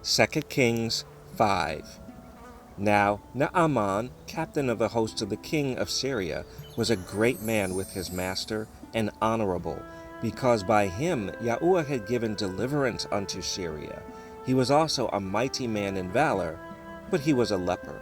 2 Kings 5. Now Naaman, captain of the host of the king of Syria, was a great man with his master, and honorable, because by him Yahuwah had given deliverance unto Syria. He was also a mighty man in valor, but he was a leper.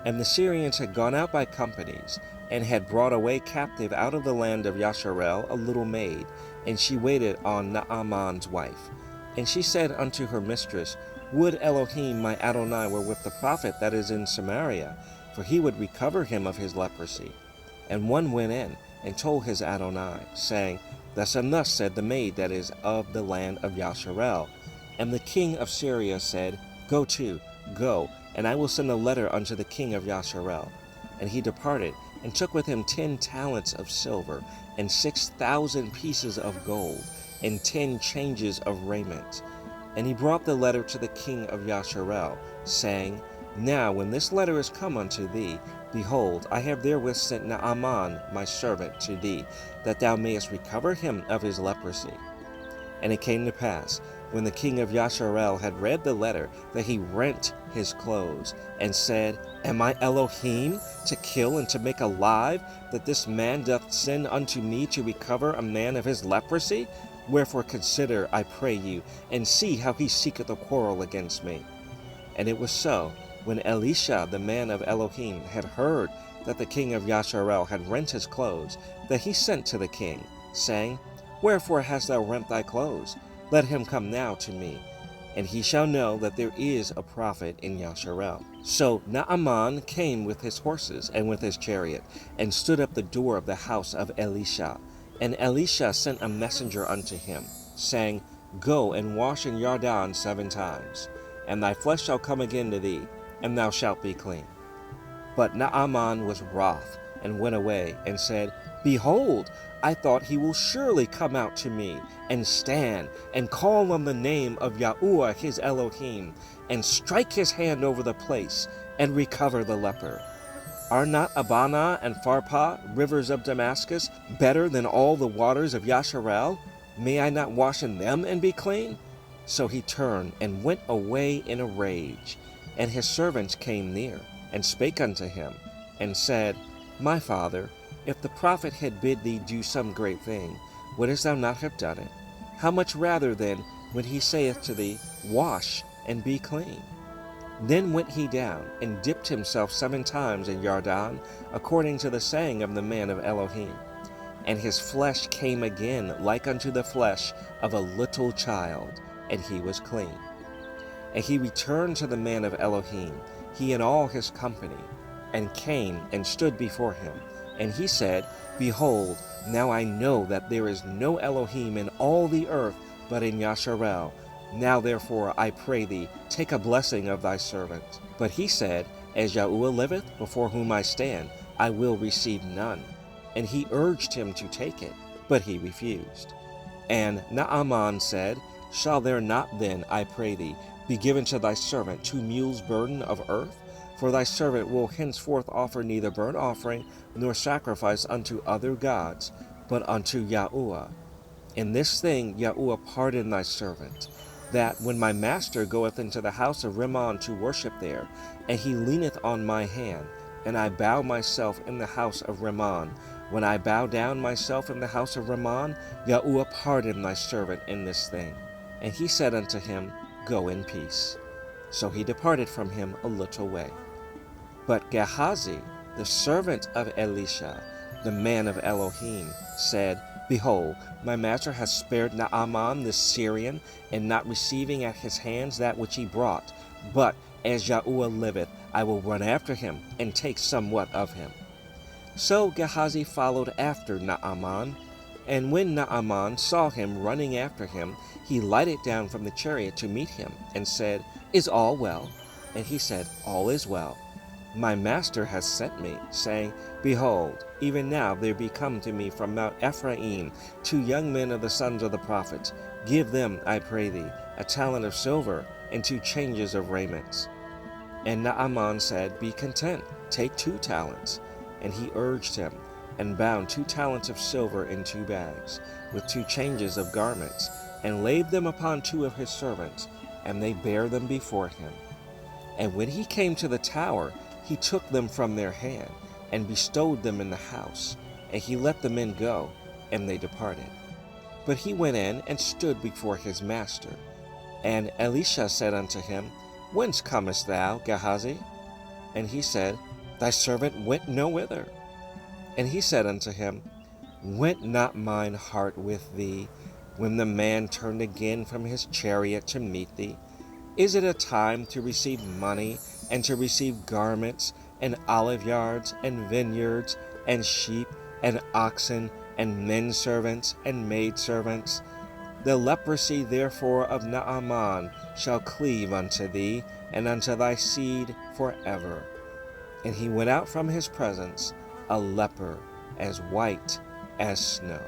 And the Syrians had gone out by companies, and had brought away captive out of the land of Yasharel a little maid, and she waited on Naaman's wife. And she said unto her mistress, Would Elohim my Adonai were with the prophet that is in Samaria, for he would recover him of his leprosy. And one went in, and told his Adonai, saying, Thus and thus said the maid that is of the land of Yasharel. And the king of Syria said, Go to, go, and I will send a letter unto the king of Yasharel. And he departed, and took with him 10 talents of silver, and 6,000 pieces of gold, and 10 changes of raiment. And he brought the letter to the king of Yasharel, saying, Now when this letter is come unto thee, behold, I have therewith sent Naaman my servant to thee, that thou mayest recover him of his leprosy. And it came to pass, when the king of Yasharel had read the letter, that he rent his clothes, and said, Am I Elohim, to kill and to make alive, that this man doth send unto me to recover a man of his leprosy? Wherefore consider, I pray you, and see how he seeketh a quarrel against me. And it was so, when Elisha the man of Elohim had heard that the king of Yasharel had rent his clothes, that he sent to the king, saying, Wherefore hast thou rent thy clothes? Let him come now to me, and he shall know that there is a prophet in Yasharel. So Naaman came with his horses and with his chariot, and stood at the door of the house of Elisha. And Elisha sent a messenger unto him, saying, Go and wash in Jordan 7 times, and thy flesh shall come again to thee, and thou shalt be clean. But Naaman was wroth, and went away, and said, Behold, I thought he will surely come out to me, and stand, and call on the name of Yahuwah his Elohim, and strike his hand over the place, and recover the leper. Are not Abana and Pharpah, rivers of Damascus, better than all the waters of Yasharel? May I not wash in them and be clean? So he turned, and went away in a rage. And his servants came near, and spake unto him, and said, My father, if the prophet had bid thee do some great thing, wouldest thou not have done it? How much rather then, when he saith to thee, Wash, and be clean? Then went he down, and dipped himself 7 times in Jordan, according to the saying of the man of Elohim. And his flesh came again like unto the flesh of a little child, and he was clean. And he returned to the man of Elohim, he and all his company, and came and stood before him. And he said, Behold, now I know that there is no Elohim in all the earth but in Yasharel. Now therefore, I pray thee, take a blessing of thy servant. But he said, As Yahuwah liveth, before whom I stand, I will receive none. And he urged him to take it, but he refused. And Naaman said, Shall there not then, I pray thee, be given to thy servant 2 mules' burden of earth? For thy servant will henceforth offer neither burnt offering nor sacrifice unto other gods, but unto Yahuwah. In this thing Yahuwah pardon thy servant, that when my master goeth into the house of Rimmon to worship there, and he leaneth on my hand, and I bow myself in the house of Rimmon, when I bow down myself in the house of Rimmon, Yahuwah pardon thy servant in this thing. And he said unto him, Go in peace. So he departed from him a little way. But Gehazi, the servant of Elisha, the man of Elohim, said, Behold, my master has spared Naaman the Syrian, and not receiving at his hands that which he brought. But as Yahuwah liveth, I will run after him, and take somewhat of him. So Gehazi followed after Naaman, and when Naaman saw him running after him, he lighted down from the chariot to meet him, and said, Is all well? And he said, All is well. My master has sent me, saying, Behold, even now there be come to me from Mount Ephraim 2 young men of the sons of the prophets. Give them, I pray thee, a talent of silver, and 2 changes of raiments. And Naaman said, Be content, take 2 talents. And he urged him, and bound 2 talents of silver in 2 bags, with 2 changes of garments, and laid them upon 2 of his servants, and they bare them before him. And when he came to the tower, he took them from their hand, and bestowed them in the house, and he let the men go, and they departed. But he went in and stood before his master. And Elisha said unto him, Whence comest thou, Gehazi? And he said, Thy servant went no whither. And he said unto him, Went not mine heart with thee, when the man turned again from his chariot to meet thee? Is it a time to receive money, and to receive garments, and olive yards, and vineyards, and sheep, and oxen, and men servants, and maid servants? The leprosy therefore of Naaman shall cleave unto thee, and unto thy seed forever. And he went out from his presence, a leper, as white as snow.